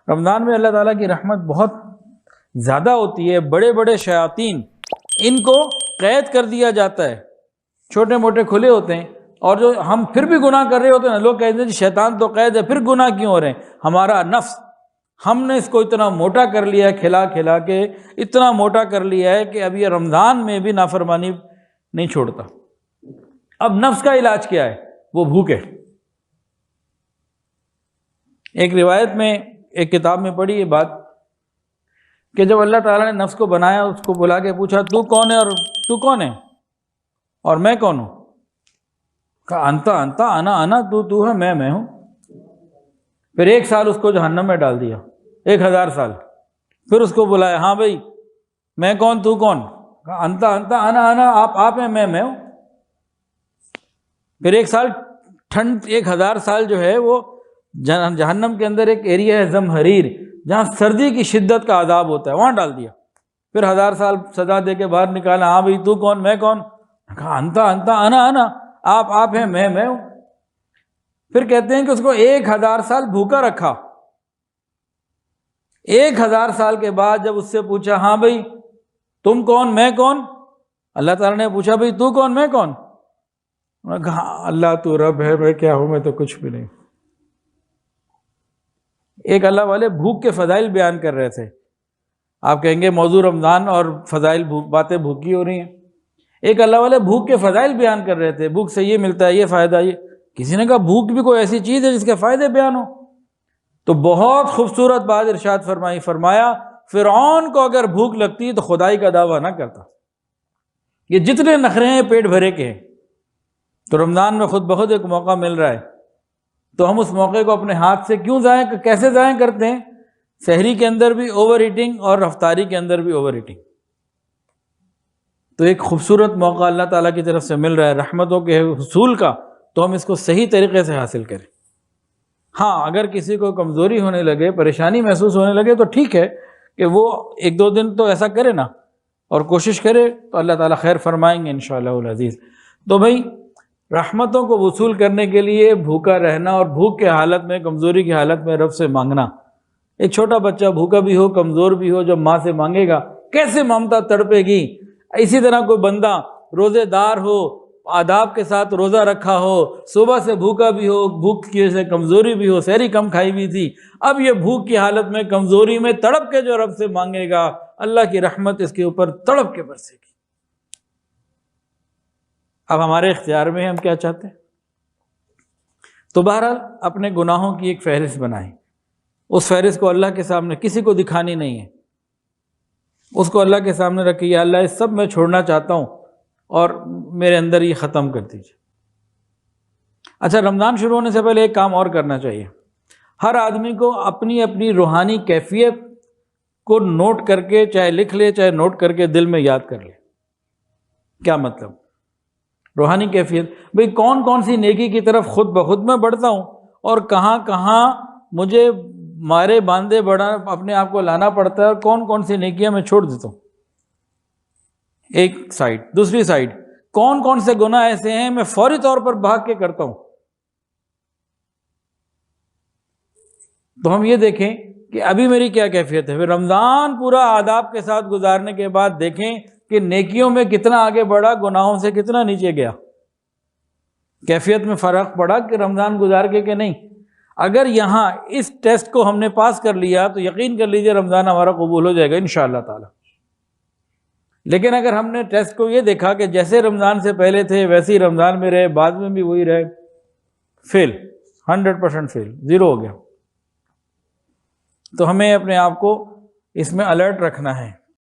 رمضان میں اللہ تعالیٰ کی رحمت بہت زیادہ ہوتی ہے. بڑے بڑے شیاطین ان کو قید کر دیا جاتا ہے، چھوٹے موٹے کھلے ہوتے ہیں، اور جو ہم پھر بھی گناہ کر رہے ہوتے ہیں نا، لوگ کہتے ہیں جی شیطان تو قید ہے، پھر گناہ کیوں ہو رہے ہیں؟ ہمارا نفس، ہم نے اس کو اتنا موٹا کر لیا ہے، کھلا کھلا کے اتنا موٹا کر لیا ہے کہ اب یہ رمضان میں بھی نافرمانی نہیں چھوڑتا. اب نفس کا علاج کیا ہے؟ وہ بھوک ہے. ایک روایت میں، ایک کتاب میں پڑھی یہ بات کہ جب اللہ تعالیٰ نے نفس کو بنایا، اس کو بلا کے پوچھا تو کون ہے اور تو کون ہے اور میں کون ہوں؟ کہا انتا انتا، انا تو ہے، میں ہوں. پھر 1 سال اس کو جہنم میں ڈال دیا، 1000 سال. پھر اس کو بلایا، ہاں بھائی میں کون تو کون؟ کہا انتا انتا، انا آپ ہیں، میں ہوں. پھر 1 سال ٹھنڈ، 1000 سال جو ہے وہ جہنم کے اندر ایک ایریا ہے زمہریر، جہاں سردی کی شدت کا عذاب ہوتا ہے، وہاں ڈال دیا. پھر 1000 سال سزا دے کے باہر نکالا، ہاں بھائی تو کون، میں کون؟ کہا انتا انتا، انا آپ ہیں، میں ہوں. پھر کہتے ہیں کہ اس کو 1000 سال بھوکا رکھا. 1000 سال کے بعد جب اس سے پوچھا، ہاں بھائی تم کون، میں کون؟ اللہ تعالیٰ نے پوچھا بھائی تو کون، میں کون؟ انہوں نے کہا اللہ تو رب ہے، میں کیا ہوں، میں تو کچھ بھی نہیں. ایک اللہ والے بھوک کے فضائل بیان کر رہے تھے. آپ کہیں گے موضوع رمضان اور فضائل باتیں بھوکی ہو رہی ہیں. ایک اللہ والے بھوک کے فضائل بیان کر رہے تھے، بھوک سے یہ ملتا ہے، یہ فائدہ. یہ کسی نے کہا بھوک بھی کوئی ایسی چیز ہے جس کے فائدے بیان ہو؟ تو بہت خوبصورت بات ارشاد فرمایا فرعون کو اگر بھوک لگتی تو خدائی کا دعویٰ نہ کرتا. یہ جتنے نخرے ہیں پیٹ بھرے کے ہیں. تو رمضان میں خود بخود ایک موقع مل رہا ہے، تو ہم اس موقع کو اپنے ہاتھ سے کیوں کیسے ضائع کرتے ہیں؟ سحری کے اندر بھی اوور ایٹنگ اور افطاری کے اندر بھی اوور ایٹنگ. تو ایک خوبصورت موقع اللہ تعالیٰ کی طرف سے مل رہا ہے رحمتوں کے حصول کا، تو ہم اس کو صحیح طریقے سے حاصل کریں. ہاں اگر کسی کو کمزوری ہونے لگے، پریشانی محسوس ہونے لگے تو ٹھیک ہے کہ وہ 1-2 دن تو ایسا کرے نا، اور کوشش کرے تو اللہ تعالیٰ خیر فرمائیں گے انشاءاللہ العزیز. تو بھائی رحمتوں کو وصول کرنے کے لیے بھوکا رہنا، اور بھوک کے حالت میں، کمزوری کی حالت میں رب سے مانگنا. ایک چھوٹا بچہ بھوکا بھی ہو، کمزور بھی ہو، جب ماں سے مانگے گا کیسے ممتا تڑپے گی. اسی طرح کوئی بندہ روزے دار ہو، آداب کے ساتھ روزہ رکھا ہو، صبح سے بھوکا بھی ہو، بھوک کی وجہ سے کمزوری بھی ہو، سحری کم کھائی بھی تھی، اب یہ بھوک کی حالت میں، کمزوری میں تڑپ کے جو رب سے مانگے گا، اللہ کی رحمت اس کے اوپر تڑپ کے برسے گی. اب ہمارے اختیار میں ہم کیا چاہتے ہیں. تو بہرحال اپنے گناہوں کی ایک فہرست بنائیں. اس فہرست کو اللہ کے سامنے کسی کو دکھانی نہیں ہے، اس کو اللہ کے سامنے رکھیے، اللہ اس سب میں چھوڑنا چاہتا ہوں اور میرے اندر یہ ختم کر دیجیے. اچھا، رمضان شروع ہونے سے پہلے ایک کام اور کرنا چاہیے. ہر آدمی کو اپنی اپنی روحانی کیفیت کو نوٹ کر کے، چاہے لکھ لے چاہے نوٹ کر کے دل میں یاد کر لے. کیا مطلب؟ روحانی کیفیت، بھئی کون کون سی نیکی کی طرف خود بخود میں بڑھتا ہوں، اور کہاں کہاں مجھے مارے باندھے بڑا اپنے آپ کو لانا پڑتا ہے، اور کون کون سی نیکیاں میں چھوڑ دیتا ہوں. ایک سائڈ. دوسری سائڈ، کون کون سے گناہ ایسے ہیں میں فوری طور پر بھاگ کے کرتا ہوں. تو ہم یہ دیکھیں کہ ابھی میری کیا کیفیت ہے. پھر رمضان پورا آداب کے ساتھ گزارنے کے بعد دیکھیں کہ نیکیوں میں کتنا آگے بڑھا، گناہوں سے کتنا نیچے گیا. کیفیت میں فرق پڑا کہ رمضان گزار کے کہ نہیں. اگر یہاں اس ٹیسٹ کو ہم نے پاس کر لیا تو یقین کر لیجئے رمضان ہمارا قبول ہو جائے گا انشاءاللہ تعالی. لیکن اگر ہم نے ٹیسٹ کو یہ دیکھا کہ جیسے رمضان سے پہلے تھے ویسے ہی رمضان میں رہے، بعد میں بھی وہی رہے، فیل، 100% فیل، 0 ہو گیا. تو ہمیں اپنے آپ کو اس میں الرٹ رکھنا ہے